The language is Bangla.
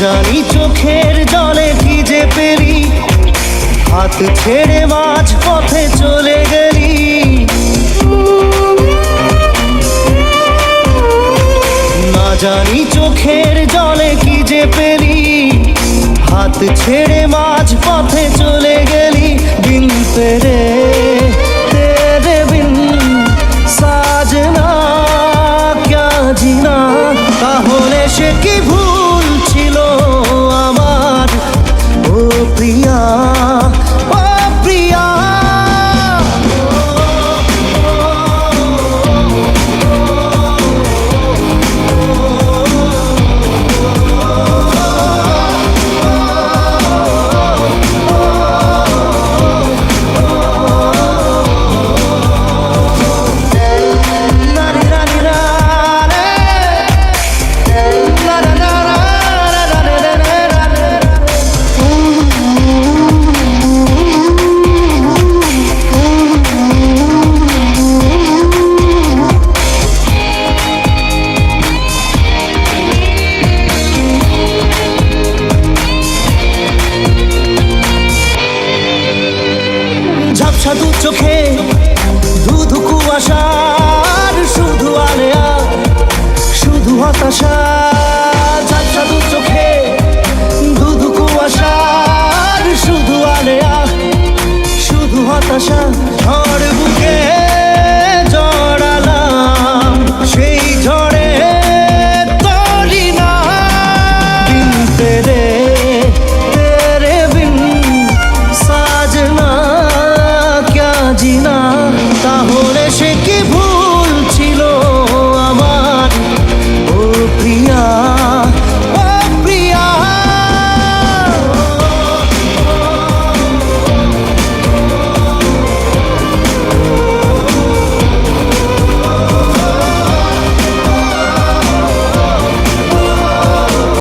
জানি চোখের জলে কি যে পেলি, হাত ছেড়ে মাঝ পথে চলে গেলি। না জানি চোখের জলে কি যে পেলি, হাত ছেড়ে মাঝ পথে চলে গেলি। বিন তেরে তেরে বিন সাজনা ক্যা জিনা। তাহলে সে কি ভুল ছিল আমার, ও প্রিয়া ও প্রিয়া। ঝাপসা দু চোখে ধুধু কুয়াশার শুধু আলেয়া, শুধু হতাশা। ঝাপসা দু চোখে ধুধু কুয়াশার শুধু আলেয়া, শুধু হতাশা। ঝড় বুকে জড়ালাম, সেই ঝড়ে তরি না। বিন তেরে তেরে বিন সাজনা জিনা। তাহলে সে কি ভুল ছিল আমার, ও প্রিয়া।